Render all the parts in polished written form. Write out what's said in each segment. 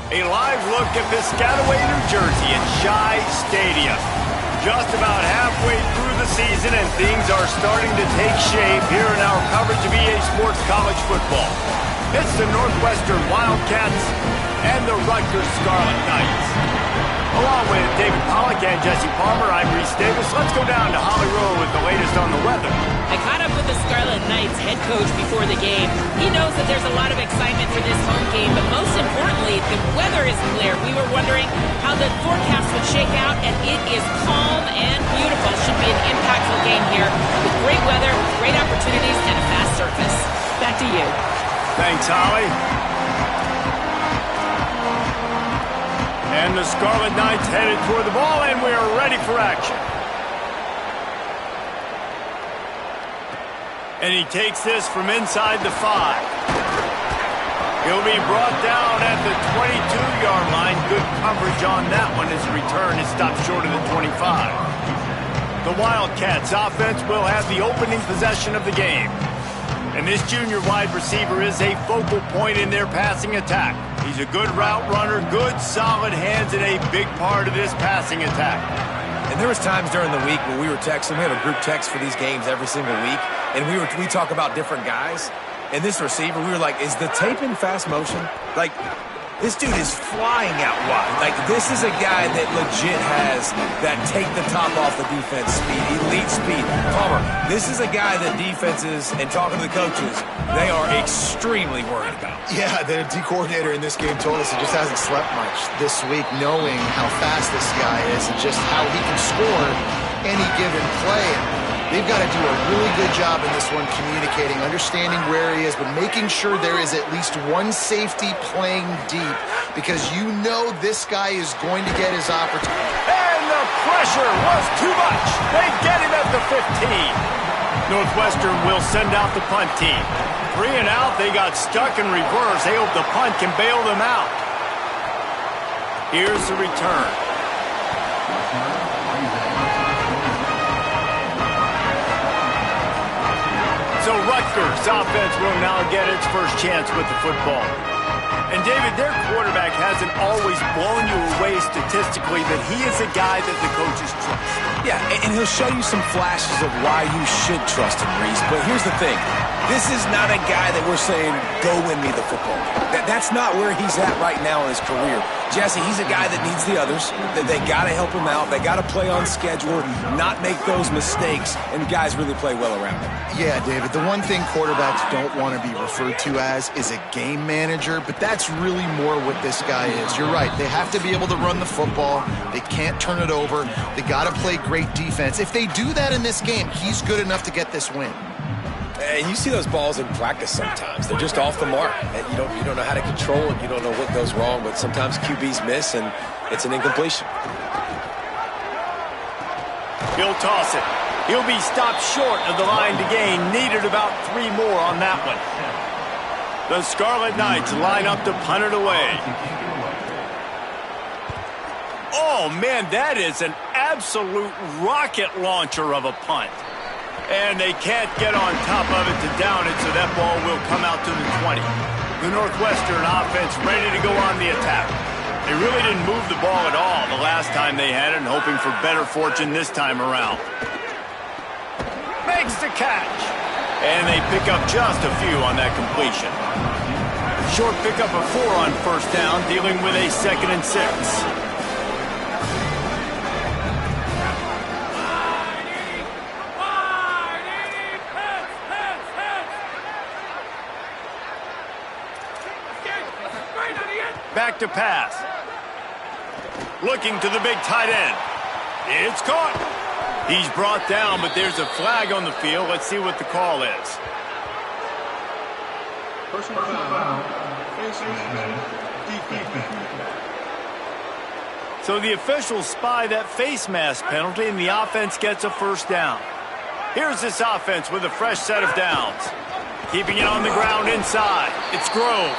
A live look at Piscataway, New Jersey at Shai Stadium. Just about halfway through the season and things are starting to take shape here in our coverage of EA Sports College Football. It's the Northwestern Wildcats and the Rutgers Scarlet Knights. Along with David Pollack and Jesse Palmer, I'm Reese Davis. Let's go down to Holly Rowe with the latest on the weather. I caught up with the Scarlet Knights head coach before the game. He knows that there's a lot of excitement for this home game, but most importantly, the weather is clear. We were wondering how the forecast would shake out, and it is calm and beautiful. Should be an impactful game here with great weather, great opportunities, and a fast surface. Back to you. Thanks, Holly. And the Scarlet Knights headed toward the ball, and we are ready for action. And he takes this from inside the 5. He'll be brought down at the 22-yard line. Good coverage on that one. His return is stopped short of the 25. The Wildcats offense will have the opening possession of the game. And this junior wide receiver is a focal point in their passing attack. He's a good route runner, good solid hands, and a big part of this passing attack. And there was times during the week when we were texting. We have a group text for these games every single week, and we talk about different guys. And this receiver, we were like, is the tape in fast motion? Like, this dude is flying out wide. Like, this is a guy that legit has that take the top off the defense speed, elite speed. Palmer, this is a guy that defenses, and talking to the coaches, they are extremely worried about. Yeah, the D coordinator in this game told us he just hasn't slept much this week, knowing how fast this guy is and just how he can score any given play. They've got to do a really good job in this one communicating, understanding where he is, but making sure there is at least one safety playing deep, because you know this guy is going to get his opportunity. And the pressure was too much. They get him at the 15. Northwestern will send out the punt team. 3 and out, they got stuck in reverse. They hope the punt can bail them out. Here's the return. So Rutgers offense will now get its first chance with the football. And David, their quarterback hasn't always blown you away statistically, but he is a guy that the coaches trust. Yeah, and he'll show you some flashes of why you should trust him, Reese. But here's the thing. This is not a guy that we're saying, go win me the football. That's not where he's at right now in his career. Jesse, he's a guy that needs the others. That they got to help him out. They got to play on schedule, not make those mistakes, and guys really play well around him. Yeah, David, the one thing quarterbacks don't want to be referred to as is a game manager, but that's really more what this guy is. You're right. They have to be able to run the football. They can't turn it over. They got to play great defense. If they do that in this game, he's good enough to get this win. And you see those balls in practice sometimes. They're just off the mark. And you don't know how to control it. You don't know what goes wrong, but sometimes QBs miss, and it's an incompletion. He'll toss it. He'll be stopped short of the line to gain. Needed about 3 more on that one. The Scarlet Knights line up to punt it away. Oh, man, that is an absolute rocket launcher of a punt. And they can't get on top of it to down it, so that ball will come out to the 20. The Northwestern offense ready to go on the attack. They really didn't move the ball at all the last time they had it, and hoping for better fortune this time around. Makes the catch. And they pick up just a few on that completion. Short pickup of 4 on first down, dealing with a 2nd and 6. Back to pass. Looking to the big tight end. It's caught. He's brought down, but there's a flag on the field. Let's see what the call is. Personal foul. Face mask. So the officials spy that face mask penalty, and the offense gets a first down. Here's this offense with a fresh set of downs. Keeping it on the ground inside. It's Grove.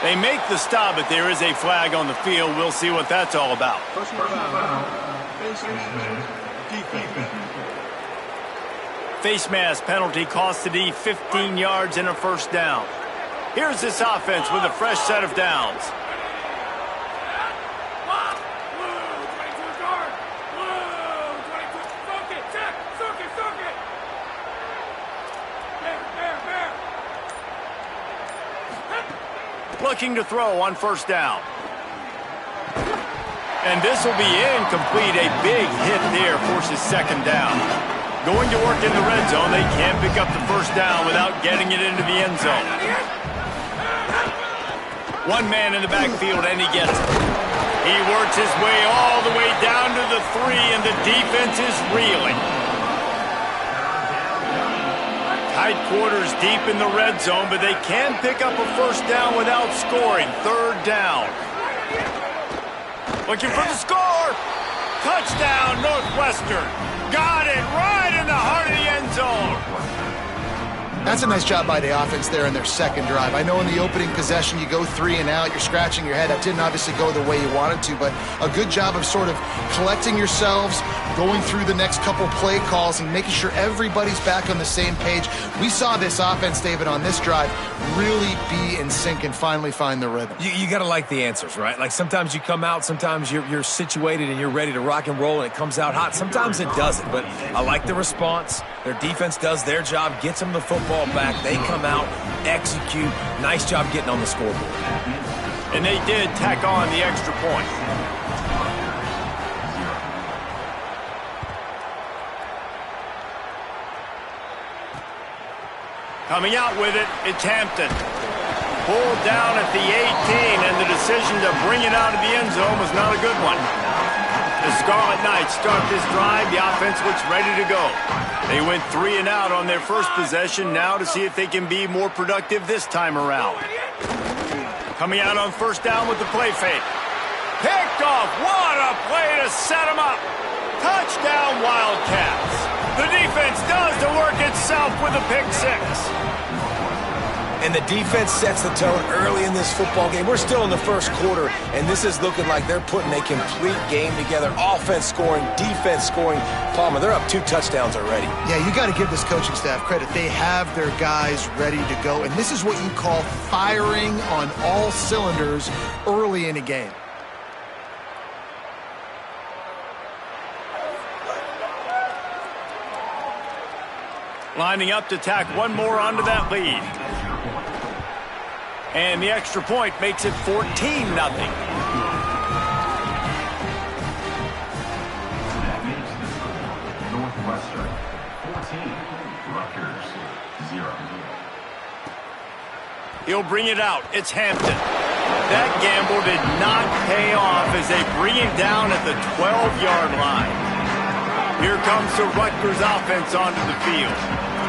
They make the stop, but there is a flag on the field. We'll see what that's all about. Face mask penalty cost the D 15 yards and a first down. Here's this offense with a fresh set of downs. looking to throw on first down. And this will be incomplete. A big hit there forces second down. Going to work in the red zone. They can't pick up the first down without getting it into the end zone. One man in the backfield, and he gets it. He works his way all the way down to the 3, and the defense is reeling. Tight quarters deep in the red zone, but they can pick up a first down without scoring. Third down. Looking for the score. Touchdown, Northwestern. Got it right in the heart of the end zone. That's a nice job by the offense there in their second drive. I know in the opening possession you go 3 and out, you're scratching your head. That didn't obviously go the way you wanted to, but a good job of sort of collecting yourselves, going through the next couple play calls and making sure everybody's back on the same page. We saw this offense, David, on this drive really be in sync and finally find the rhythm. You got to like the answers, right? Like sometimes you come out, sometimes you're situated and you're ready to rock and roll and it comes out hot. Sometimes it doesn't, but I like the response. Their defense does their job, gets them the football back. They come out, execute. Nice job getting on the scoreboard. And they did tack on the extra point. Coming out with it, it's Hampton. Pulled down at the 18, and the decision to bring it out of the end zone was not a good one. The Scarlet Knights start this drive. The offense looks ready to go. They went 3 and out on their first possession, now to see if they can be more productive this time around. Coming out on first down with the play fake. Picked off. What a play to set them up. Touchdown, Wildcats. The defense does the work itself with a pick 6. And the defense sets the tone early in this football game. We're still in the first quarter, and this is looking like they're putting a complete game together. Offense scoring, defense scoring. Palmer, they're up 2 touchdowns already. Yeah, you got to give this coaching staff credit. They have their guys ready to go, and this is what you call firing on all cylinders early in a game. Lining up to tack one more onto that lead. And the extra point makes it 14-0. Northwestern 14, Rutgers 0. He'll bring it out. It's Hampton. That gamble did not pay off as they bring him down at the 12-yard line. Here comes the Rutgers offense onto the field.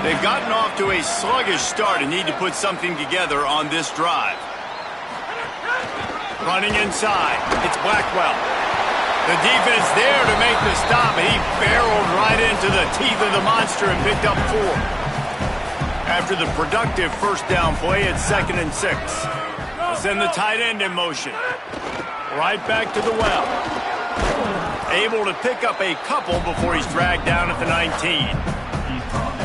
They've gotten off to a sluggish start and need to put something together on this drive. Running inside, it's Blackwell. The defense there to make the stop, and he barreled right into the teeth of the monster and picked up 4. After the productive first down play, it's 2nd and 6. They'll send the tight end in motion. Right back to the well. Able to pick up a couple before he's dragged down at the 19.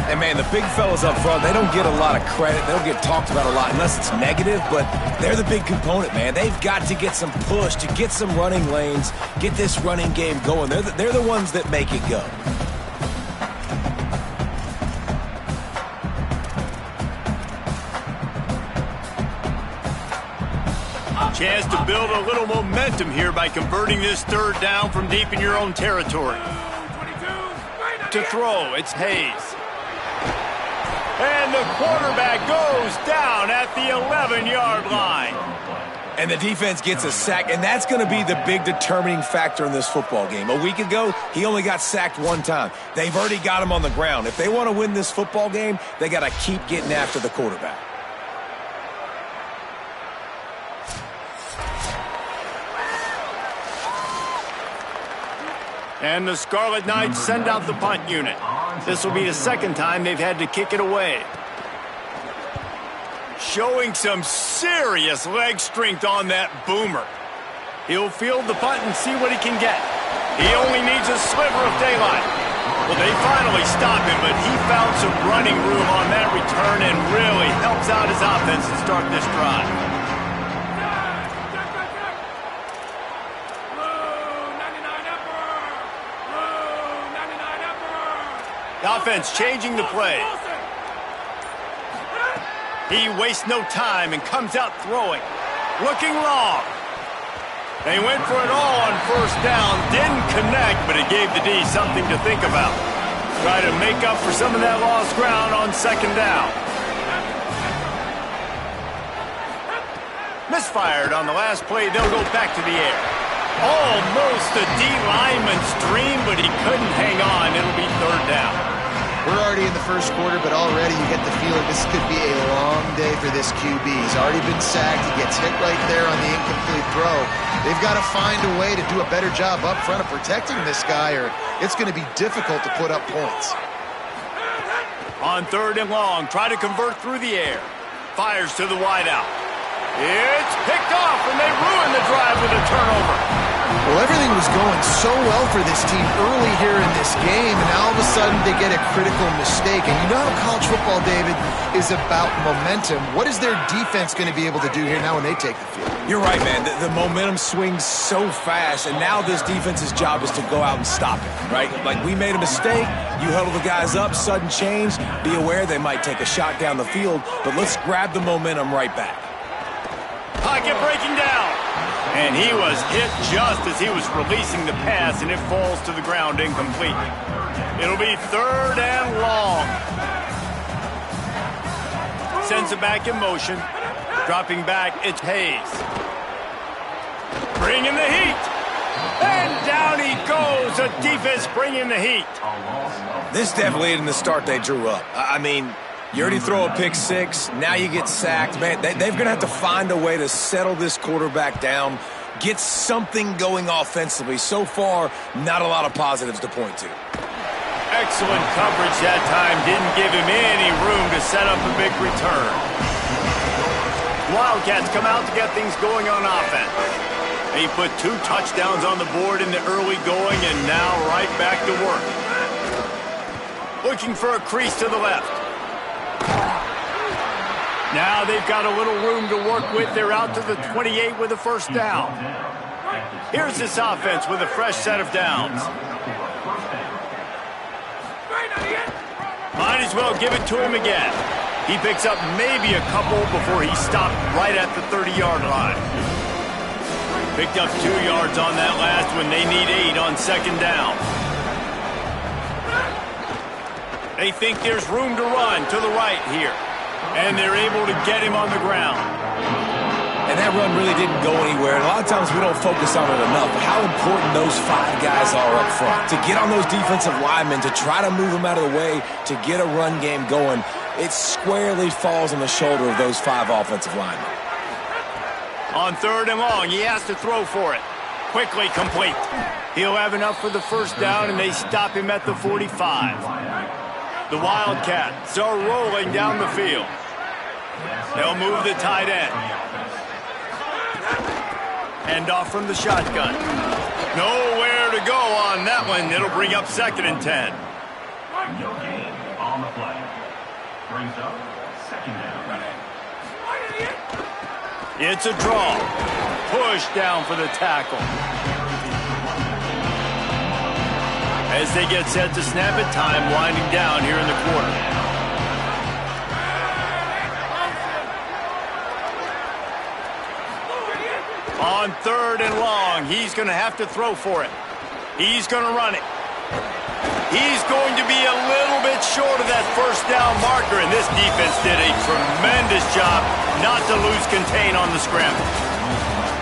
And, man, the big fellas up front, they don't get a lot of credit. They don't get talked about a lot unless it's negative, but they're the big component, man. They've got to get some push, to get some running lanes, get this running game going. They're the ones that make it go. Chance to build a little momentum here by converting this third down from deep in your own territory. To throw, it's Hayes. And the quarterback goes down at the 11-yard line. And the defense gets a sack, and that's going to be the big determining factor in this football game. A week ago, he only got sacked 1 time. They've already got him on the ground. If they want to win this football game, they got to keep getting after the quarterback. And the Scarlet Knights send out the punt unit. This will be the 2nd time they've had to kick it away. Showing some serious leg strength on that boomer. He'll field the punt and see what he can get. He only needs a sliver of daylight. Well, they finally stop him, but he found some running room on that return and really helps out his offense to start this drive. The offense changing the play. He wastes no time and comes out throwing. Looking long. They went for it all on first down. Didn't connect, but it gave the D something to think about. Try to make up for some of that lost ground on second down. Misfired on the last play. They'll go back to the air. Almost a D lineman's dream, but he couldn't hang on. It'll be third down. We're already in the first quarter, but already you get the feeling this could be a long day for this QB. He's already been sacked. He gets hit right there on the incomplete throw. They've got to find a way to do a better job up front of protecting this guy, or it's going to be difficult to put up points. On third and long, try to convert through the air. Fires to the wideout. It's picked off, and they ruin the drive with a turnover. Well, everything was going so well for this team early here in this game, and now all of a sudden they get a critical mistake. And you know how college football, David, is about momentum. What is their defense going to be able to do here now when they take the field? You're right, man. The momentum swings so fast, and now this defense's job is to go out and stop it, right? Like, we made a mistake, you huddle the guys up, sudden change, be aware they might take a shot down the field, but let's grab the momentum right back. Pocket breaking down. And he was hit just as he was releasing the pass, and it falls to the ground incomplete. It'll be third and long. Sends it back in motion. Dropping back, it's Hayes. Bringing the heat. And down he goes. The defense bringing the heat. This definitely isn't the start they drew up. I mean, you already throw a pick six, now you get sacked. Man, they're going to have to find a way to settle this quarterback down, get something going offensively. So far, not a lot of positives to point to. Excellent coverage that time. Didn't give him any room to set up a big return. Wildcats come out to get things going on offense. He put 2 touchdowns on the board in the early going, and now right back to work. Looking for a crease to the left. Now they've got a little room to work with. They're out to the 28 with a first down. Here's this offense with a fresh set of downs. Might as well give it to him again. He picks up maybe a couple before he stopped right at the 30-yard line. Picked up 2 yards on that last one. They need 8 on second down. They think there's room to run to the right here. And they're able to get him on the ground. And that run really didn't go anywhere. And a lot of times we don't focus on it enough. But how important those 5 guys are up front. To get on those defensive linemen, to try to move them out of the way, to get a run game going, it squarely falls on the shoulder of those 5 offensive linemen. On third and long, he has to throw for it. Quickly complete. He'll have enough for the first down, and they stop him at the 45. The Wildcats are rolling down the field. They'll move the tight end. Hand off from the shotgun. Nowhere to go on that one. It'll bring up second and 10. No gain on the play. Brings up second down. It's a draw. Push down for the tackle. As they get set to snap it, time winding down here in the quarter. On third and long, he's going to have to throw for it. He's going to run it. He's going to be a little bit short of that first down marker, and this defense did a tremendous job not to lose contain on the scramble.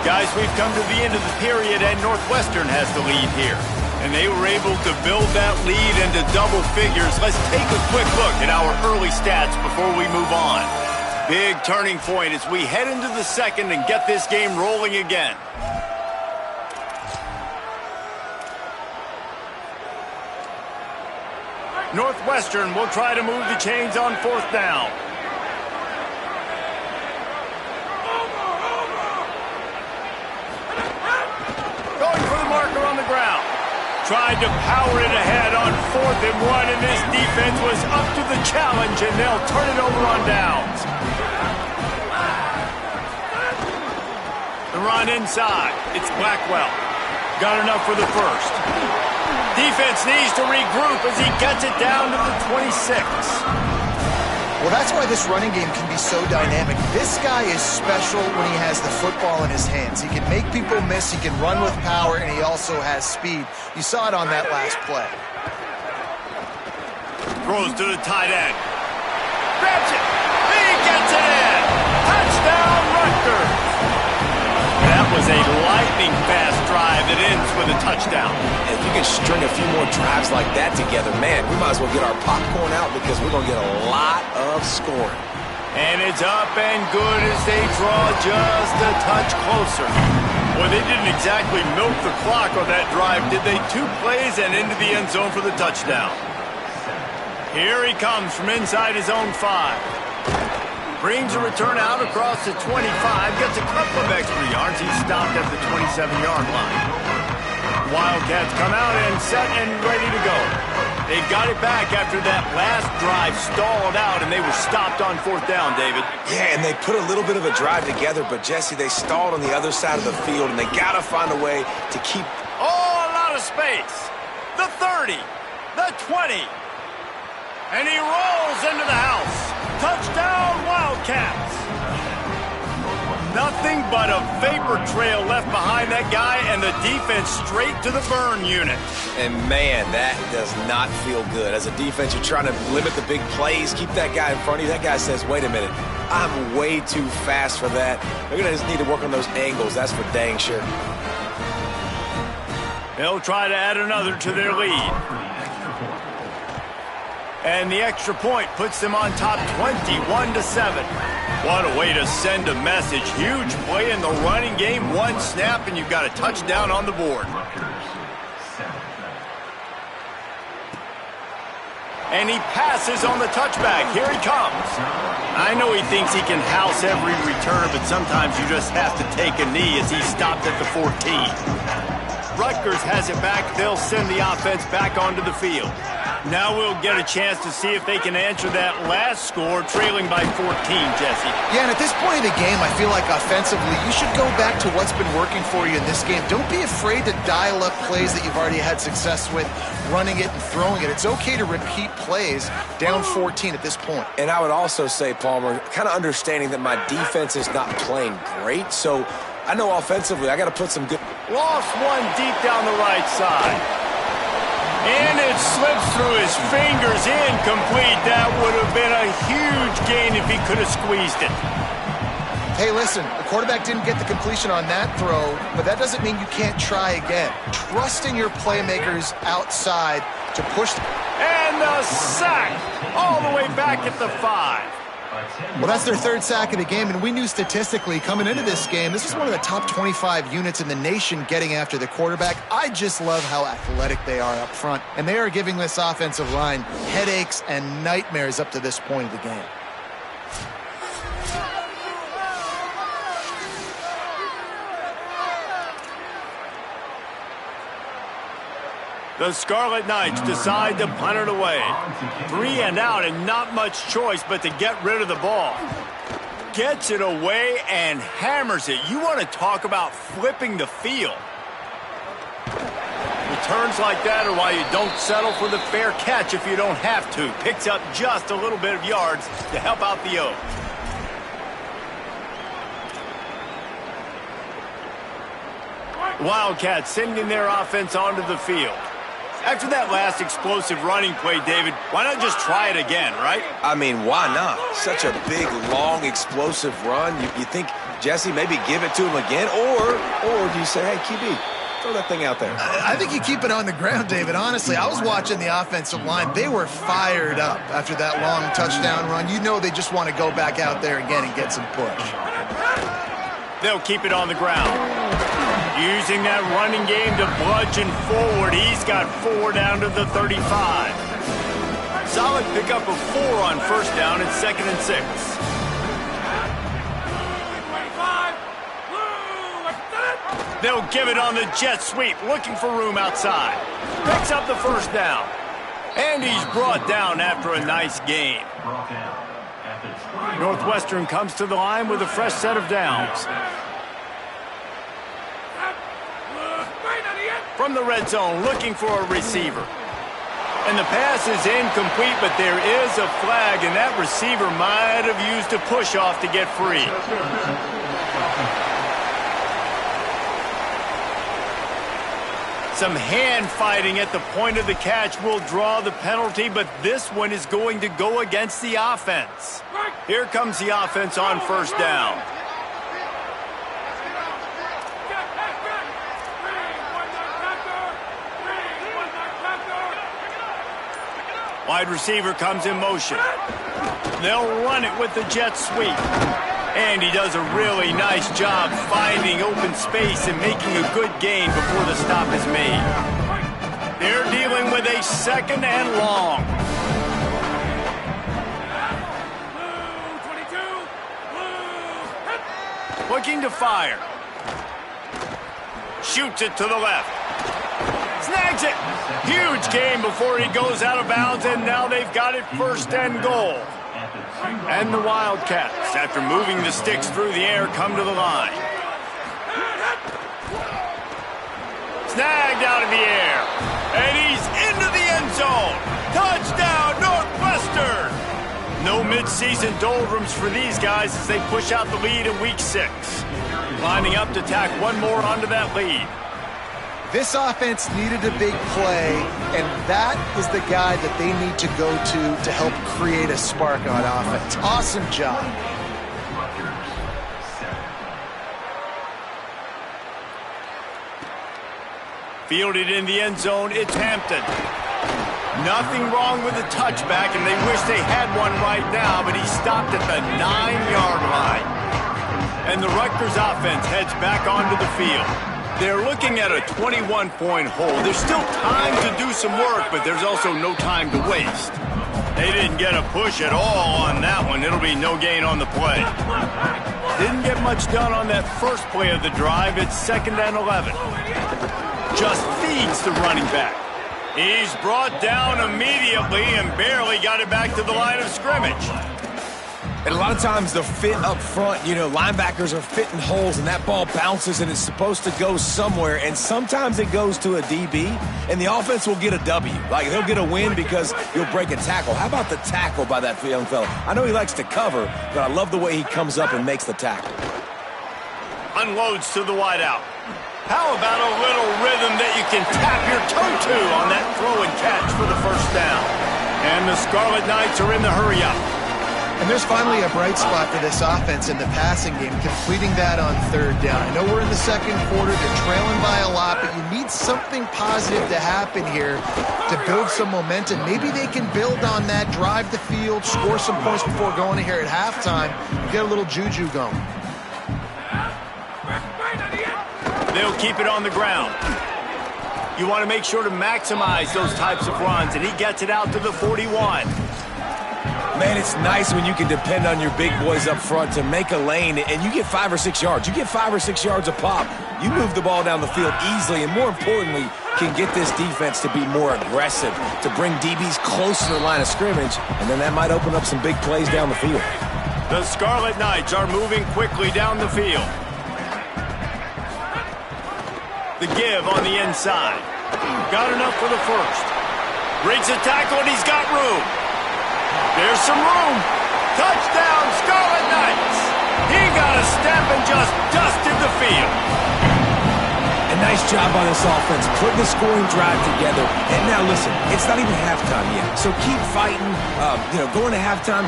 Guys, we've come to the end of the period, and Northwestern has the lead here. And they were able to build that lead into double figures. Let's take a quick look at our early stats before we move on. Big turning point as we head into the second and get this game rolling again. Northwestern will try to move the chains on fourth down. Going for the marker on the ground. Tried to power it ahead on 4th and 1, and this defense was up to the challenge, and they'll turn it over on downs. The run inside. It's Blackwell. Got enough for the first. Defense needs to regroup as he gets it down to the 26. Well, that's why this running game can be so dynamic. This guy is special when he has the football in his hands. He can make people miss, he can run with power, and he also has speed. You saw it on that last play. Throws to the tight end. Grabs it. He gets it in. Touchdown, Rutgers. That was a lightning-fast drive that ends with a touchdown. If you can string a few more drives like that together, man, we might as well get our popcorn out because we're going to get a lot of scoring. And it's up and good as they draw just a touch closer. Well, they didn't exactly milk the clock on that drive, did they? 2 plays and into the end zone for the touchdown. Here he comes from inside his own 5. Brings a return out across the 25. Gets a couple of extra yards. He's stopped at the 27-yard line. Wildcats come out and set and ready to go. They got it back after that last drive stalled out, and they were stopped on 4th down, David. Yeah, and they put a little bit of a drive together, but, Jesse, they stalled on the other side of the field, and they got to find a way to keep... Oh, a lot of space. The 30. The 20. And he rolls into the house. Touchdown, Wildcats. Nothing but a vapor trail left behind that guy, and the defense straight to the burn unit. And, man, that does not feel good. As a defense, you're trying to limit the big plays, keep that guy in front of you. That guy says, wait a minute, I'm way too fast for that. They're going to just need to work on those angles. That's for dang sure. They'll try to add another to their lead. And the extra point puts them on top 21-7. What a way to send a message. Huge play in the running game. 1 snap, and you've got a touchdown on the board. And he passes on the touchback. Here he comes. I know he thinks he can house every return, but sometimes you just have to take a knee as he stopped at the 14. Rutgers has it back. They'll send the offense back onto the field. Now we'll get a chance to see if they can answer that last score, trailing by 14, Jesse. Yeah, and at this point in the game, I feel like offensively, you should go back to what's been working for you in this game. Don't be afraid to dial up plays that you've already had success with, running it and throwing it. It's okay to repeat plays down 14 at this point. And I would also say, Palmer, kind of understanding that my defense is not playing great, so I know offensively I got to put some good... Lost one deep down the right side. And it slips through his fingers, incomplete. That would have been a huge gain if he could have squeezed it. Hey, listen, the quarterback didn't get the completion on that throw, but that doesn't mean you can't try again. Trust in your playmakers outside to push. And the sack all the way back at the 5. Well, that's their 3rd sack of the game, and we knew statistically coming into this game, this is one of the top 25 units in the nation getting after the quarterback. I just love how athletic they are up front, and they are giving this offensive line headaches and nightmares up to this point of the game. The Scarlet Knights decide to punt it away. 3 and out, and not much choice but to get rid of the ball. Gets it away and hammers it. You want to talk about flipping the field. Returns like that are why you don't settle for the fair catch if you don't have to. Picks up just a little bit of yards to help out the Oaks. Wildcats sending their offense onto the field. After that last explosive running play, David, why not just try it again, right? I mean, why not? Such a big, long, explosive run. You think, Jesse, maybe give it to him again? Or do you say, hey, QB, throw that thing out there? I think you keep it on the ground, David. Honestly, I was watching the offensive line. They were fired up after that long touchdown run. You know they just want to go back out there again and get some push. They'll keep it on the ground. Using that running game to bludgeon forward. He's got 4 down to the 35. Solid pickup of 4 on 1st down and 2nd and 6. They'll give it on the jet sweep, looking for room outside. Picks up the 1st down. And he's brought down after a nice gain. Northwestern comes to the line with a fresh set of downs. From the red zone, looking for a receiver. And the pass is incomplete, but there is a flag, and that receiver might have used a push-off to get free. Some hand fighting at the point of the catch will draw the penalty, but this one is going to go against the offense. Here comes the offense on first down. Wide receiver comes in motion. They'll run it with the jet sweep. And he does a really nice job finding open space and making a good gain before the stop is made. They're dealing with a second and long. Looking to fire. Shoots it to the left. Snags it. Huge gain before he goes out of bounds, and now they've got it first and goal. And the Wildcats, after moving the sticks through the air, come to the line. Snagged out of the air. And he's into the end zone. Touchdown, Northwestern! No midseason doldrums for these guys as they push out the lead in Week 6. Lining up to tack one more onto that lead. This offense needed a big play, and that is the guy that they need to go to help create a spark on offense. Awesome job. Fielded in the end zone, it's Hampton. Nothing wrong with the touchback, and they wish they had one right now, but he stopped at the 9-yard line. And the Rutgers offense heads back onto the field. They're looking at a 21-point hole. There's still time to do some work, but there's also no time to waste. They didn't get a push at all on that one. It'll be no gain on the play. Didn't get much done on that first play of the drive. It's 2nd and 11. Just feeds the running back. He's brought down immediately and barely got it back to the line of scrimmage. And a lot of times the fit up front, linebackers are fitting holes and that ball bounces and it's supposed to go somewhere. And sometimes it goes to a DB and the offense will get a W. Like he'll get a win because you'll break a tackle. How about the tackle by that young fella? I know he likes to cover, but I love the way he comes up and makes the tackle. Unloads to the wideout. How about a little rhythm that you can tap your toe to on that throw and catch for the first down? And the Scarlet Knights are in the hurry-up. And there's finally a bright spot for this offense in the passing game, completing that on 3rd down. I know we're in the 2nd quarter, they're trailing by a lot, but you need something positive to happen here to build some momentum. Maybe they can build on that, drive the field, score some points before going in here at halftime, and get a little juju going. They'll keep it on the ground. You want to make sure to maximize those types of runs, and he gets it out to the 41. Man, it's nice when you can depend on your big boys up front to make a lane, and you get 5 or 6 yards. You get 5 or 6 yards a pop. You move the ball down the field easily, and more importantly, can get this defense to be more aggressive, to bring DBs closer to the line of scrimmage, and then that might open up some big plays down the field. The Scarlet Knights are moving quickly down the field. The give on the inside. Got enough for the first. Breaks a tackle, and he's got room. There's some room. Touchdown, Scarlet Knights. He got a step and just dusted the field. A nice job on this offense, putting the scoring drive together. And now listen, it's not even halftime yet. So keep fighting, going to halftime,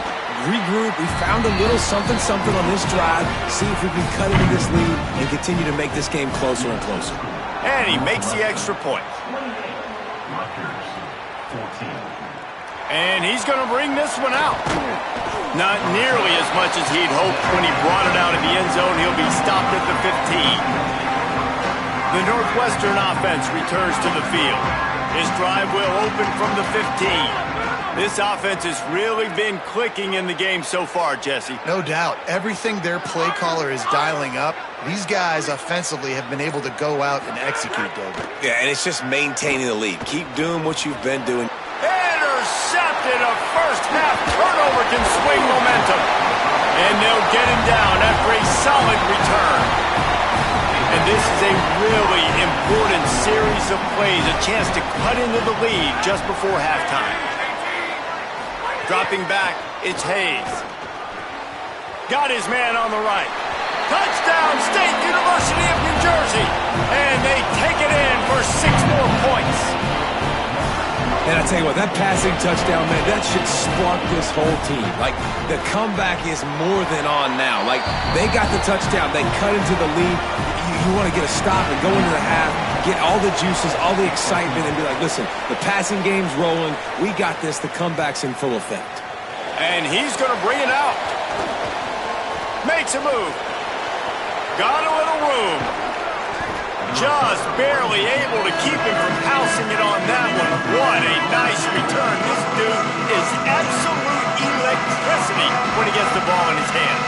regroup. We found a little something on this drive. See if we can cut into this lead and continue to make this game closer and closer. And he makes the extra point. And he's going to bring this one out. Not nearly as much as he'd hoped when he brought it out of the end zone. He'll be stopped at the 15. The Northwestern offense returns to the field. His drive will open from the 15. This offense has really been clicking in the game so far, Jesse. No doubt. Everything their play caller is dialing up, these guys offensively have been able to go out and execute, David. Yeah, and it's just maintaining the lead. Keep doing what you've been doing. Intercepted. A first-half turnover can swing momentum. And they'll get him down after a solid return. And this is a really important series of plays, a chance to cut into the lead just before halftime. Dropping back, it's Hayes. Got his man on the right. Touchdown, State University of New Jersey. And they take it in for 6 more points. And I tell you what, that passing touchdown, man, that should spark this whole team. Like, the comeback is more than on now. Like, they got the touchdown. They cut into the lead. You want to get a stop and go into the half, get all the juices, all the excitement, and be like, listen, the passing game's rolling. We got this. The comeback's in full effect. And he's going to bring it out. Makes a move. Got a little room. Just barely able to keep him from housing it on that one. What a nice return. This dude is absolute electricity when he gets the ball in his hand.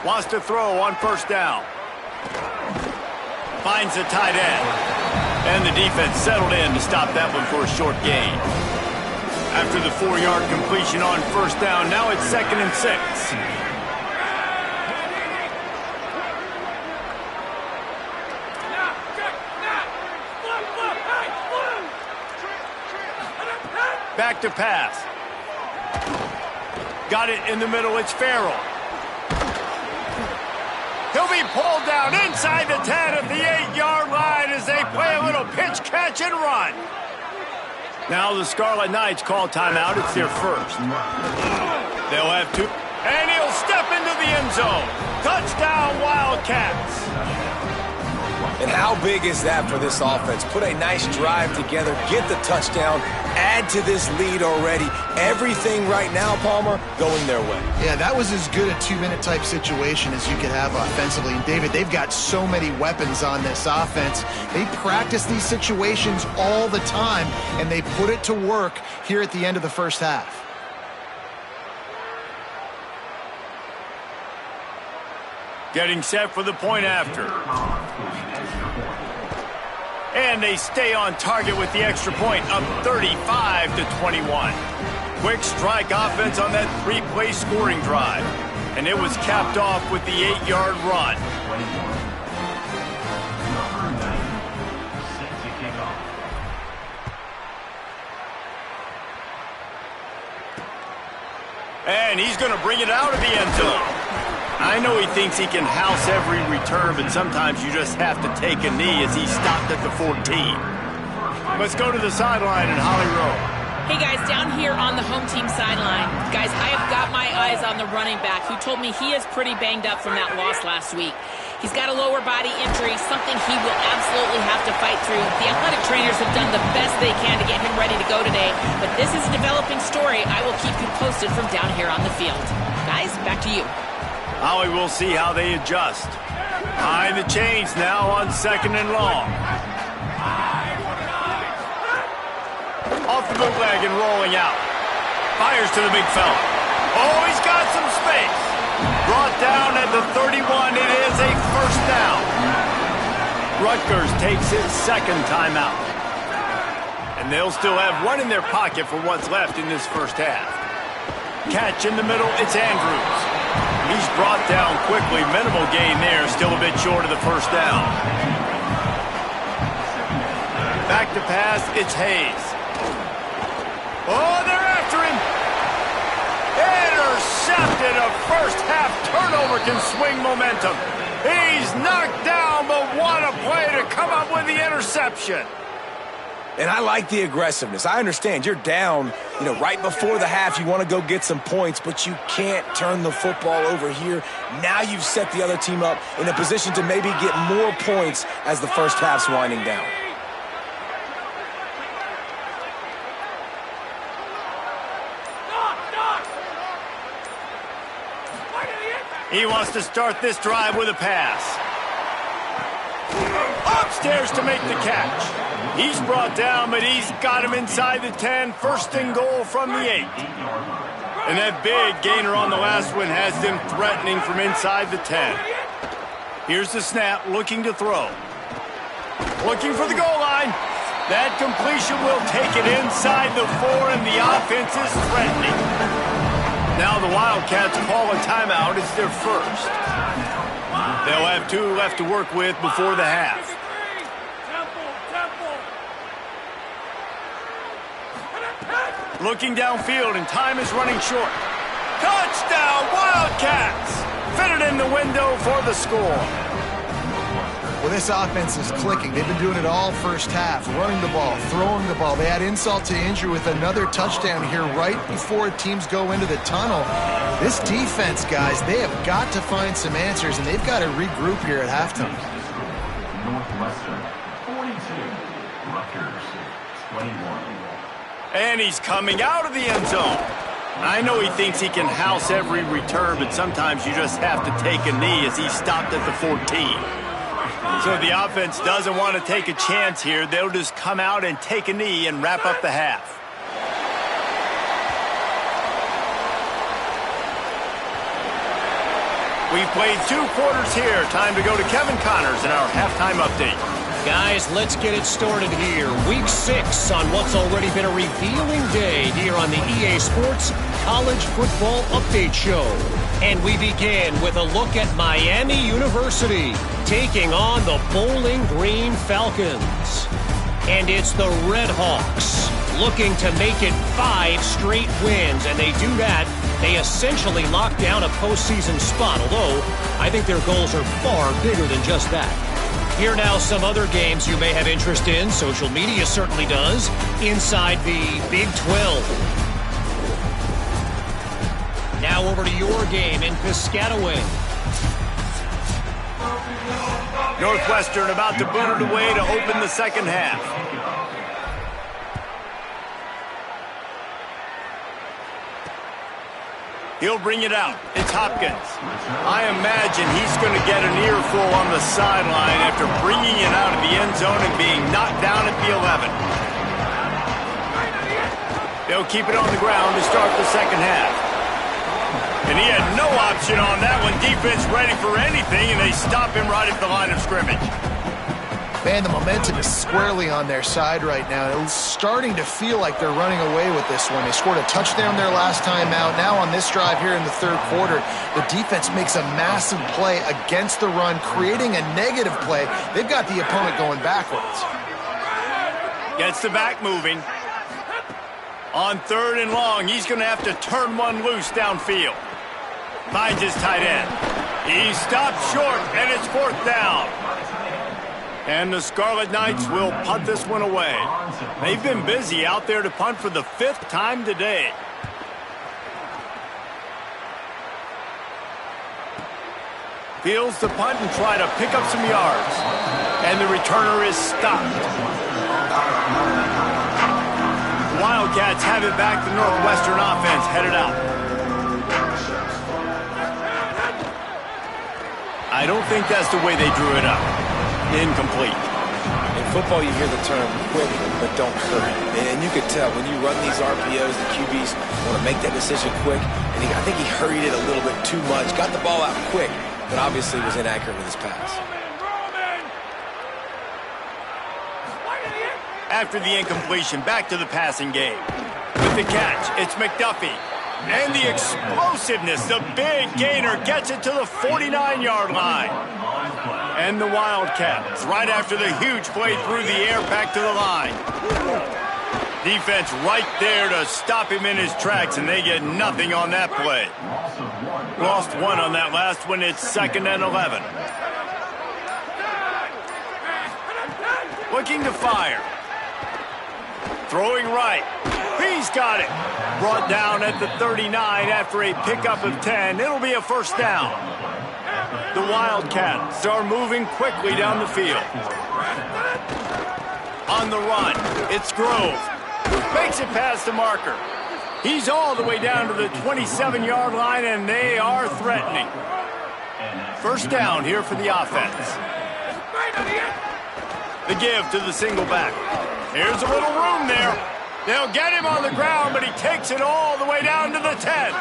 Wants to throw on first down. Finds the tight end. And the defense settled in to stop that one for a short gain. After the 4-yard completion on first down, now it's 2nd and 6. Back to pass. Got it in the middle, it's Farrell. He'll be pulled down inside the 10 at the 8-yard line as they play a little pitch, catch, and run. Now the Scarlet Knights call timeout. It's their first. They'll have 2. And he'll step into the end zone. Touchdown, Wildcats. And how big is that for this offense? Put a nice drive together, get the touchdown, add to this lead already. Everything right now, Palmer, going their way. Yeah, that was as good a 2-minute type situation as you could have offensively. And David, they've got so many weapons on this offense. They practice these situations all the time, and they put it to work here at the end of the first half. Getting set for the point after. And they stay on target with the extra point, up 35-21. Quick strike offense on that 3-play scoring drive. And it was capped off with the 8-yard run. And he's going to bring it out of the end zone. I know he thinks he can house every return, but sometimes you just have to take a knee as he stopped at the 14. Let's go to the sideline in Holly Rowe. Hey, guys, down here on the home team sideline, guys, I have got my eyes on the running back who told me he is pretty banged up from that loss last week. He's got a lower body injury, something he will absolutely have to fight through. The athletic trainers have done the best they can to get him ready to go today, but this is a developing story. I will keep you posted from down here on the field. Guys, back to you. Howie will see how they adjust. Behind the chains now on 2nd and long. Off the bootleg and rolling out. Fires to the big fella. Oh, he's got some space. Brought down at the 31. It is a first down. Rutgers takes his 2nd timeout. And they'll still have one in their pocket for what's left in this first half. Catch in the middle, it's Andrews. He's brought down quickly. Minimal gain there. Still a bit short of the first down. Back to pass. It's Hayes. Oh, they're after him. Intercepted. A first half turnover can swing momentum. He's knocked down, but what a play to come up with the interception. And I like the aggressiveness. I understand you're down, right before the half. You want to go get some points, but you can't turn the football over here. Now you've set the other team up in a position to maybe get more points as the first half's winding down. He wants to start this drive with a pass. Upstairs to make the catch. He's brought down, but he's got him inside the 10. 1st and goal from the 8. And that big gainer on the last one has them threatening from inside the 10. Here's the snap, looking to throw. Looking for the goal line. That completion will take it inside the 4, and the offense is threatening. Now the Wildcats call a timeout. It's their first. They'll have 2 left to work with before the half. Looking downfield, and time is running short. Touchdown, Wildcats! Fitted in the window for the score. Well, this offense is clicking. They've been doing it all first half, running the ball, throwing the ball. They add insult to injury with another touchdown here right before teams go into the tunnel. This defense, guys, they have got to find some answers, and they've got to regroup here at halftime. Northwestern, 42. Rutgers, 21. And he's coming out of the end zone. I know he thinks he can house every return, but sometimes you just have to take a knee as he stopped at the 14. So the offense doesn't want to take a chance here. They'll just come out and take a knee and wrap up the half. We've played 2 quarters here. Time to go to Kevin Connors in our halftime update. Guys, let's get it started here. Week 6 on what's already been a revealing day here on the EA Sports College Football Update Show. And we begin with a look at Miami University taking on the Bowling Green Falcons. And it's the Red Hawks looking to make it 5 straight wins. And they do that. They essentially lock down a postseason spot, although I think their goals are far bigger than just that. Here now some other games you may have interest in. Social media certainly does. Inside the Big 12. Now over to your game in Piscataway. Northwestern about to boot it away to open the second half. He'll bring it out. It's Hopkins. I imagine he's going to get an earful on the sideline after bringing it out of the end zone and being knocked down at the 11. They'll keep it on the ground to start the second half. And he had no option on that one. Defense ready for anything, and they stop him right at the line of scrimmage. Man, the momentum is squarely on their side right now. It's starting to feel like they're running away with this one. They scored a touchdown their last time out. Now on this drive here in the third quarter, the defense makes a massive play against the run, creating a negative play. They've got the opponent going backwards. Gets the back moving. On 3rd and long, he's going to have to turn one loose downfield. Finds his tight end. He stopped short, and it's 4th down. And the Scarlet Knights will punt this one away. They've been busy out there to punt for the 5th time today. Fields the punt and try to pick up some yards. And the returner is stopped. The Wildcats have it back. The Northwestern offense headed out. I don't think that's the way they drew it up. Incomplete. In football, you hear the term quick, but don't hurry. And you could tell when you run these RPOs, the QBs want to make that decision quick. And I think he hurried it a little bit too much. Got the ball out quick, but obviously was inaccurate with his pass. After the incompletion, back to the passing game. With the catch, it's McDuffie. And the explosiveness, the big gainer gets it to the 49-yard line. And the Wildcats, right after the huge play through the air, back to the line. Defense right there to stop him in his tracks, and they get nothing on that play. Lost one on that last one. It's 2nd and 11. Looking to fire. Throwing right. He's got it. Brought down at the 39 after a pickup of 10. It'll be a 1st down. The Wildcats are moving quickly down the field. On the run, it's Grove. Makes it past the marker. He's all the way down to the 27-yard line, and they are threatening. 1st down here for the offense. The give to the single back. Here's a little room there. They'll get him on the ground, but he takes it all the way down to the 10.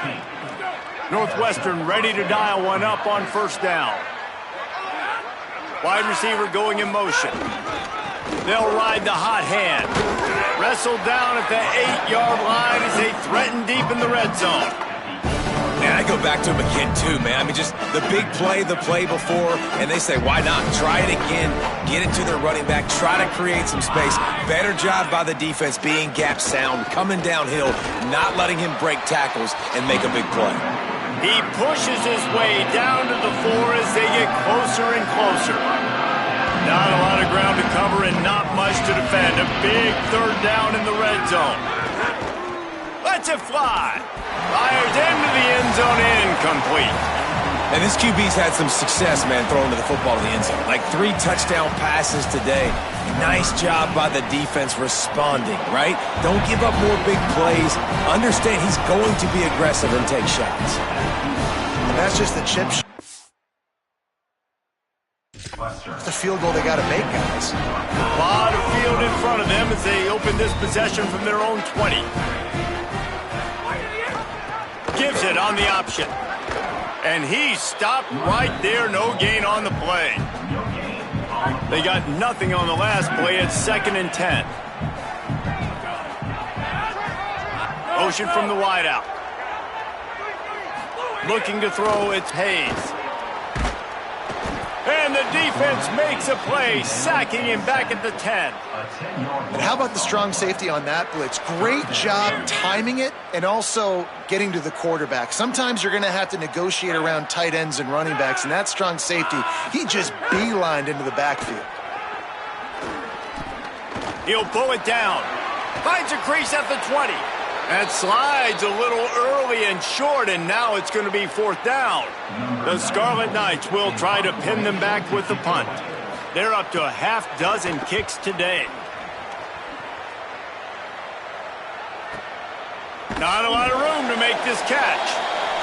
Northwestern ready to dial one up on 1st down. Wide receiver going in motion. They'll ride the hot hand. Wrestled down at the 8-yard line as they threaten deep in the red zone. Man, I go back to him again, too, man. I mean, just the big play, the play before, and they say, why not? Try it again, get it to their running back, try to create some space. Better job by the defense being gap sound, coming downhill, not letting him break tackles and make a big play. He pushes his way down to the 4 as they get closer and closer. Not a lot of ground to cover and not much to defend. A big third down in the red zone. Lets it fly. Fired into the end zone, incomplete. And this QB's had some success, man, throwing the football to the end zone. Like 3 touchdown passes today. Nice job by the defense responding, right? Don't give up more big plays. Understand he's going to be aggressive and take shots. And that's just the chip shot. It's the field goal they got to make, guys. A lot of field in front of them as they open this possession from their own 20. Gives it on the option. And he stopped right there. No gain on the play. They got nothing on the last play. It's 2nd and 10. Motion from the wideout. Looking to throw, it's Hayes. And the defense makes a play, sacking him back at the 10. And how about the strong safety on that blitz? Great job timing it and also getting to the quarterback. Sometimes you're going to have to negotiate around tight ends and running backs, and that strong safety, he just beelined into the backfield. He'll pull it down. Finds a crease at the 20. That slides a little early and short, and now it's going to be 4th down. The Scarlet Knights will try to pin them back with the punt. They're up to a half dozen kicks today. Not a lot of room to make this catch.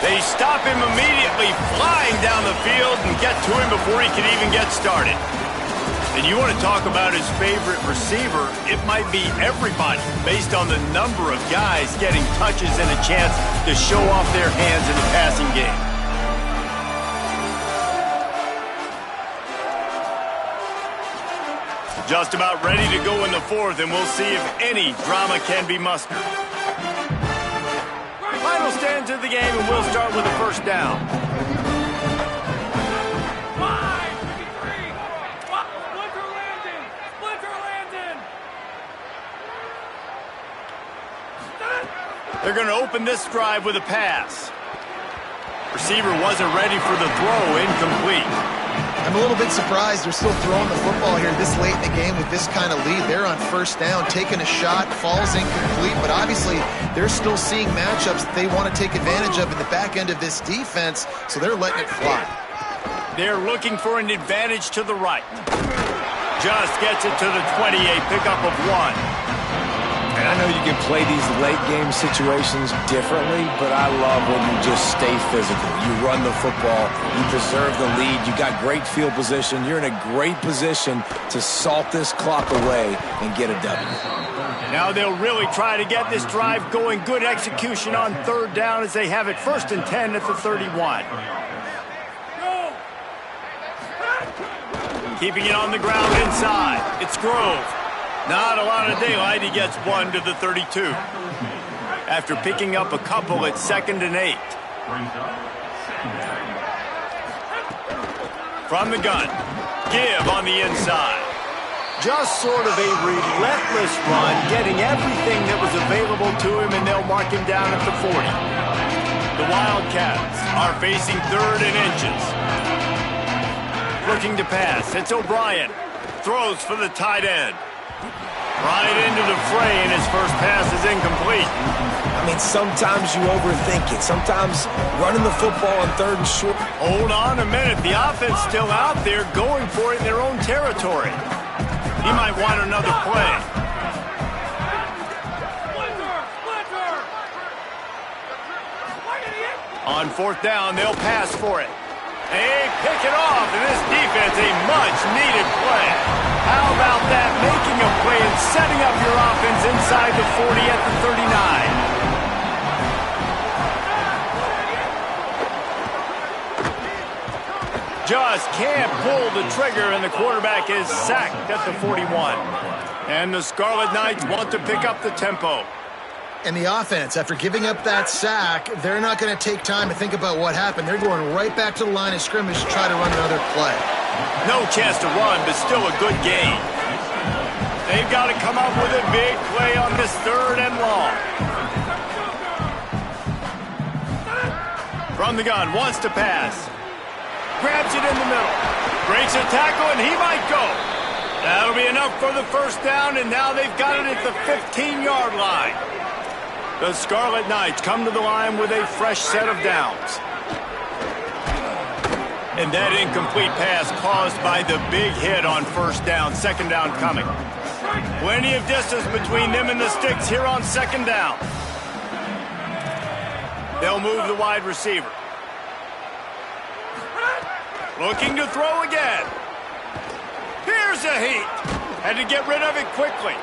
They stop him immediately, flying down the field and get to him before he can even get started. And you want to talk about his favorite receiver, it might be everybody based on the number of guys getting touches and a chance to show off their hands in the passing game. Just about ready to go in the 4th, and we'll see if any drama can be mustered. Final stands of the game, and we'll start with a 1st down. They're going to open this drive with a pass. Receiver wasn't ready for the throw, incomplete. I'm a little bit surprised they're still throwing the football here this late in the game with this kind of lead. They're on 1st down, taking a shot, falls incomplete, but obviously they're still seeing matchups that they want to take advantage of in the back end of this defense, so they're letting it fly. They're looking for an advantage to the right. Just gets it to the 28, pickup of 1. And I know you can play these late-game situations differently, but I love when you just stay physical. You run the football, you preserve the lead, you got great field position, you're in a great position to salt this clock away and get a W. Now they'll really try to get this drive going. Good execution on 3rd down as they have it 1st and 10 at the 31. Keeping it on the ground inside. It's Grove. Not a lot of daylight. He gets 1 to the 32. After picking up a couple at 2nd and 8. From the gun. Give on the inside. Just sort of a relentless run, getting everything that was available to him, and they'll mark him down at the 40. The Wildcats are facing 3rd and inches. Looking to pass. It's O'Brien. Throws for the tight end. Right into the fray, and his first pass is incomplete. I mean, sometimes you overthink it. Sometimes running the football on 3rd and short. Hold on a minute. The offense still out there going for it in their own territory. He might want another play. On 4th down, they'll pass for it. They pick it off, and this defense, a much-needed play. How about that? Making a play and setting up your offense inside the 40 at the 39. Just can't pull the trigger, and the quarterback is sacked at the 41. And the Scarlet Knights want to pick up the tempo. And the offense, after giving up that sack, they're not going to take time to think about what happened. They're going right back to the line of scrimmage to try to run another play. No chance to run, but still a good gain. They've got to come up with a big play on this 3rd and long. From the gun, wants to pass. Grabs it in the middle. Breaks a tackle, and he might go. That'll be enough for the 1st down, and now they've got it at the 15-yard line. The Scarlet Knights come to the line with a fresh set of downs. And that incomplete pass caused by the big hit on 1st down, 2nd down coming. Plenty of distance between them and the sticks here on 2nd down. They'll move the wide receiver. Looking to throw again. Here's a heat. Had to get rid of it quickly.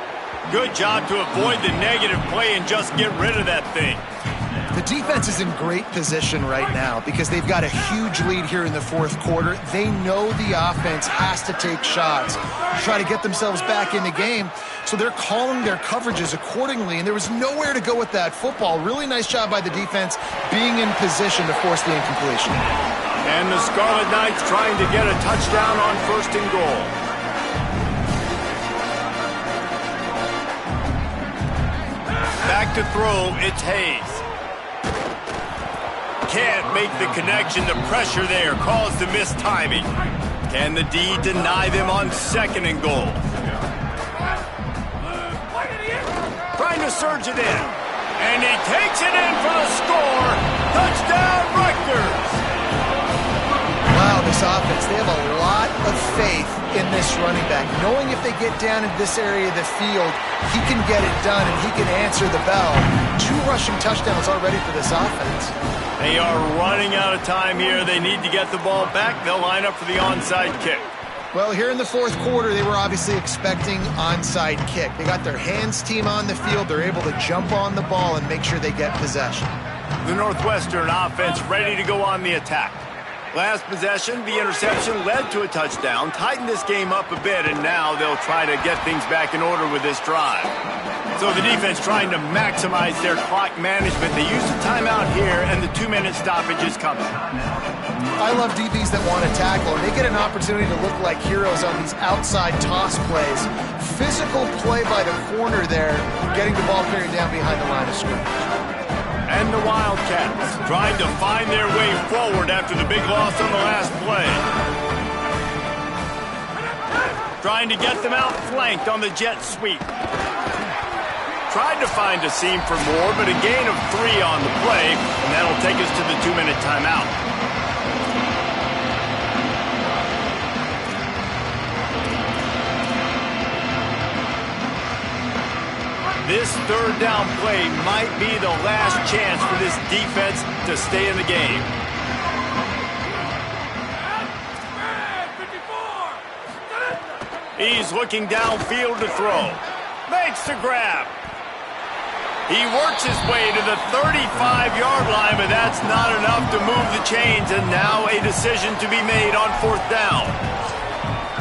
Good job to avoid the negative play and just get rid of that thing. The defense is in great position right now because they've got a huge lead here in the 4th quarter. They know the offense has to take shots to try to get themselves back in the game. So they're calling their coverages accordingly, and there was nowhere to go with that football. Really nice job by the defense being in position to force the incompletion. And the Scarlet Knights trying to get a touchdown on 1st and goal. Back to throw, it's Hayes. Can't make the connection. The pressure there caused the missed timing. Can the D deny them on 2nd and goal? Trying to surge it in. And he takes it in for the score. Touchdown, Rutgers. Wow, this offense, they have a lot of faith in this running back. Knowing if they get down in this area of the field, he can get it done and he can answer the bell. 2 rushing touchdowns already for this offense. They are running out of time here. They need to get the ball back. They'll line up for the onside kick. Well, here in the 4th quarter, they were obviously expecting onside kick. They got their hands team on the field. They're able to jump on the ball and make sure they get possession. The Northwestern offense ready to go on the attack. Last possession, the interception led to a touchdown, tightened this game up a bit, and now they'll try to get things back in order with this drive. So the defense trying to maximize their clock management. They use the timeout here, and the 2-minute stoppage is coming. I love DBs that want to tackle, and they get an opportunity to look like heroes on these outside toss plays. Physical play by the corner there, getting the ball carried down behind the line of scrimmage. And the Wildcats trying to find their way forward after the big loss on the last play. Trying to get them outflanked on the jet sweep. Tried to find a seam for more, but a gain of 3 on the play, and that'll take us to the 2-minute timeout. This 3rd down play might be the last chance for this defense to stay in the game. He's looking downfield to throw. Makes the grab. He works his way to the 35-yard line, but that's not enough to move the chains, and now a decision to be made on 4th down.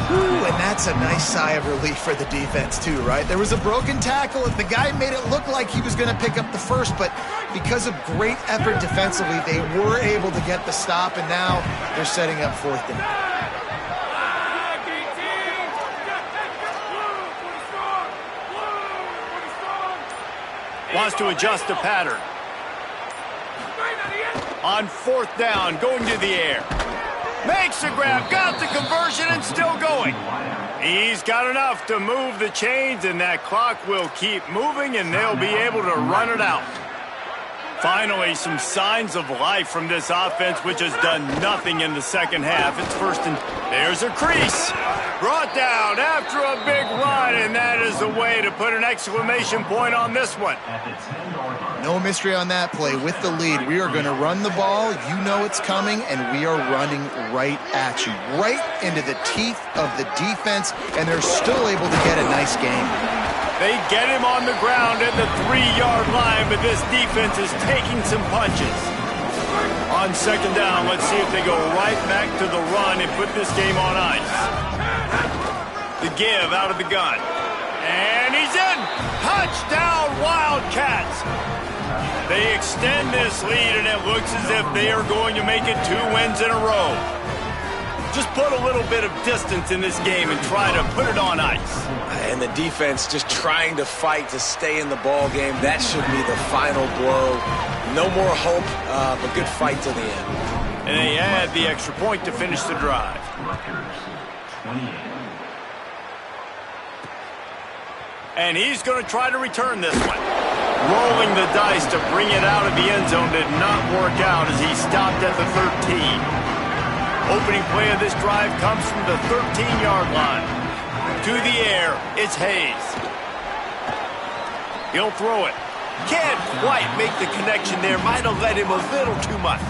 Ooh, and that's a nice sigh of relief for the defense too, right? There was a broken tackle. The guy made it look like he was going to pick up the first, but because of great effort defensively, they were able to get the stop, and now they're setting up 4th down. Wants to adjust the pattern. On 4th down, going to the air. Makes the grab, got the conversion, and still going. He's got enough to move the chains, and that clock will keep moving, and they'll be able to run it out. Finally, some signs of life from this offense, which has done nothing in the 2nd half. It's 1st and there's a crease. Brought down after a big run, and that is the way to put an exclamation point on this one. No mystery on that play. With the lead, we are going to run the ball. You know it's coming, and we are running right at you, right into the teeth of the defense, and they're still able to get a nice game. They get him on the ground at the 3-yard line, but this defense is taking some punches. On 2nd down, let's see if they go right back to the run and put this game on ice. The give out of the gun. And he's in. Touchdown, Wildcats. They extend this lead, and it looks as if they are going to make it 2 wins in a row. Just put a little bit of distance in this game and try to put it on ice. And the defense just trying to fight to stay in the ball game. That should be the final blow. No more hope, but good fight to the end. And they add the extra point to finish the drive. Rutgers, 28. And he's going to try to return this one. Rolling the dice to bring it out of the end zone did not work out as he stopped at the 13. Opening play of this drive comes from the 13-yard line. To the air, it's Hayes. He'll throw it. Can't quite make the connection there. Might have let him a little too much.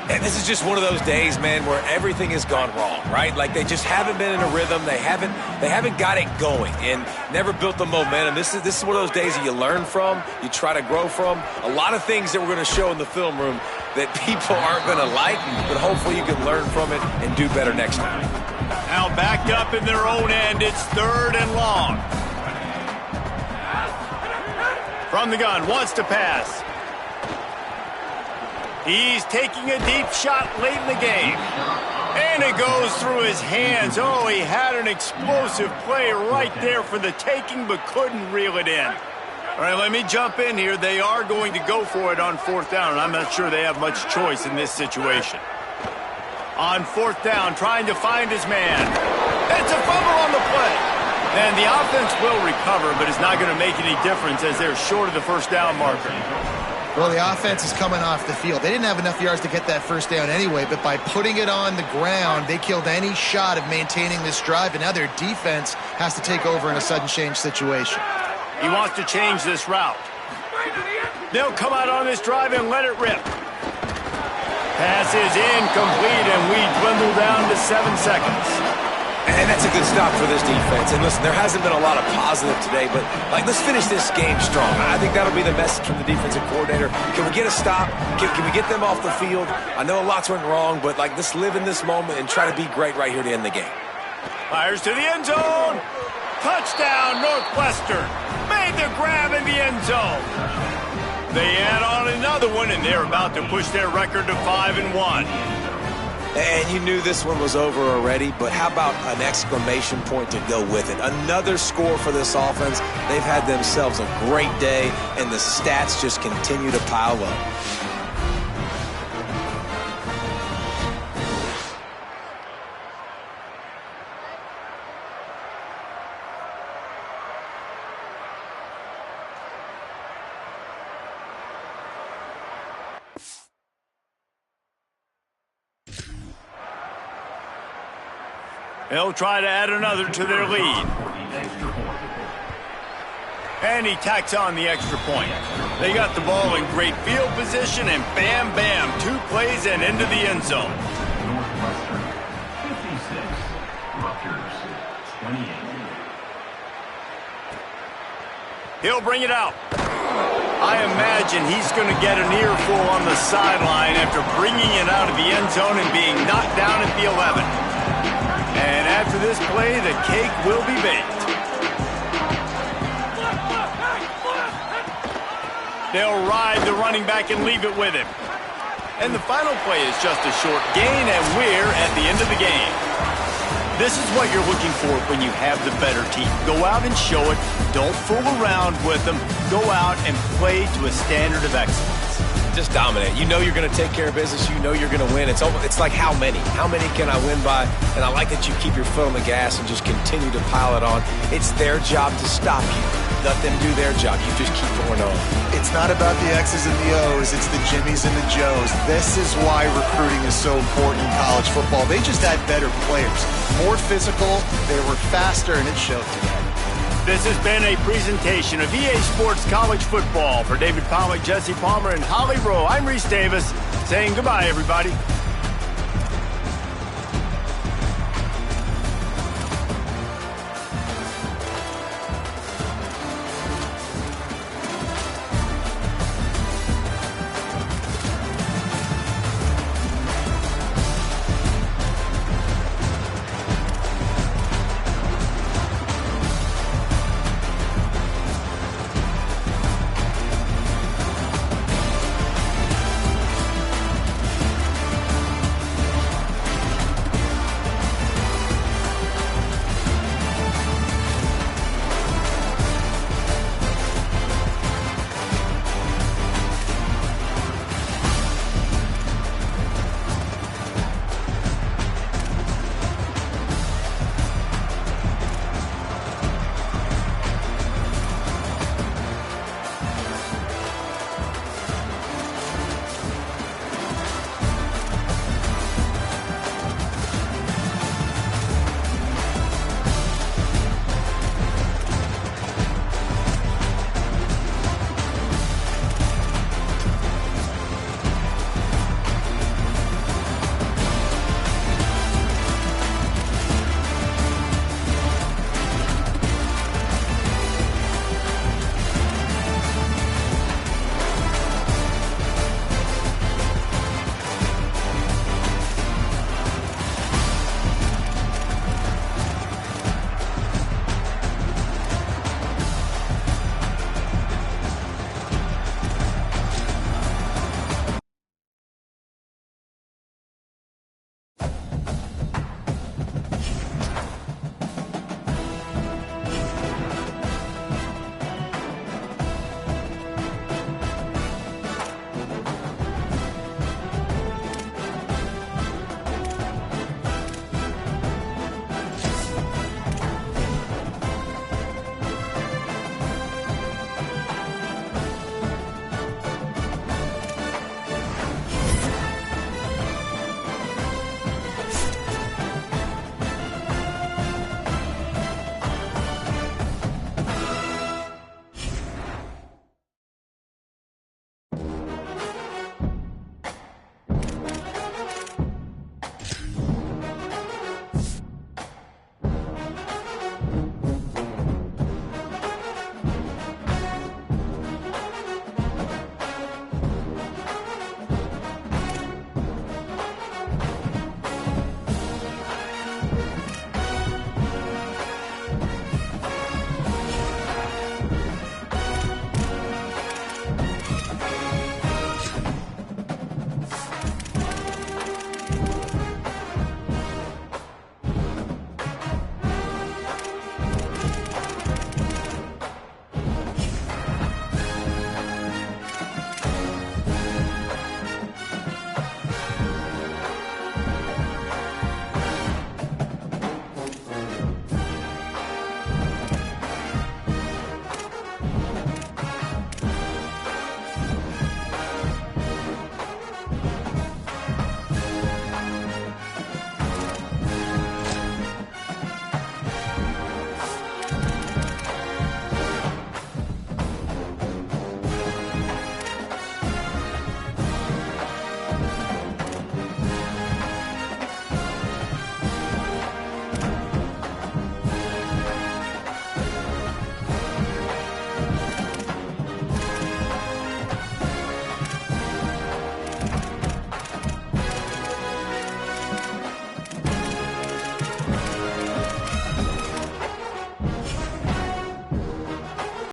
And this is just one of those days, man, where everything has gone wrong, right? Like they just haven't been in a rhythm. They haven't got it going and never built the momentum. This is one of those days that you learn from, you try to grow from. A lot of things that we're going to show in the film room that people aren't going to like, but hopefully you can learn from it and do better next time. Now backed up in their own end, it's 3rd and long. From the gun, wants to pass. He's taking a deep shot late in the game. And it goes through his hands. Oh, he had an explosive play right there for the taking, but couldn't reel it in. All right, let me jump in here. They are going to go for it on 4th down, and I'm not sure they have much choice in this situation. On 4th down, trying to find his man. It's a fumble on the play. And the offense will recover, but it's not going to make any difference as they're short of the 1st down marker. Well, the offense is coming off the field. They didn't have enough yards to get that 1st down anyway, but by putting it on the ground, they killed any shot of maintaining this drive, and now their defense has to take over in a sudden change situation. He wants to change this route. They'll come out on this drive and let it rip. Pass is incomplete, and we dwindle down to 7 seconds. And that's a good stop for this defense. And listen, there hasn't been a lot of positive today, but let's finish this game strong. I think that'll be the message from the defensive coordinator. Can we get a stop? Can we get them off the field? I know lots went wrong, but let's live in this moment and try to be great right here to end the game. Fires to the end zone. Touchdown, Northwestern. Made the grab in the end zone. They add on another one, and they're about to push their record to 5-1. And you knew this one was over already, but how about an exclamation point to go with it? Another score for this offense. They've had themselves a great day, and the stats just continue to pile up. They'll try to add another to their lead. And he tacks on the extra point. They got the ball in great field position, and bam, bam, 2 plays and into the end zone. Northwestern, 56. Rutgers, 28. He'll bring it out. I imagine he's going to get an earful on the sideline after bringing it out of the end zone and being knocked down at the 11. And after this play, the cake will be baked. They'll ride the running back and leave it with him. And the final play is just a short gain, and we're at the end of the game. This is what you're looking for when you have the better team. Go out and show it. Don't fool around with them. Go out and play to a standard of excellence. Just dominate. You know you're going to take care of business. You know you're going to win. It's like how many? How many can I win by? And I like that you keep your foot on the gas and just continue to pile it on. It's their job to stop you. Let them do their job. You just keep going on. It's not about the X's and the O's. It's the Jimmies and the Joes. This is why recruiting is so important in college football. They just had better players. More physical. They were faster, and it showed today. This has been a presentation of EA Sports College Football. For David Pollack, Jesse Palmer, and Holly Rowe, I'm Reese Davis saying goodbye, everybody.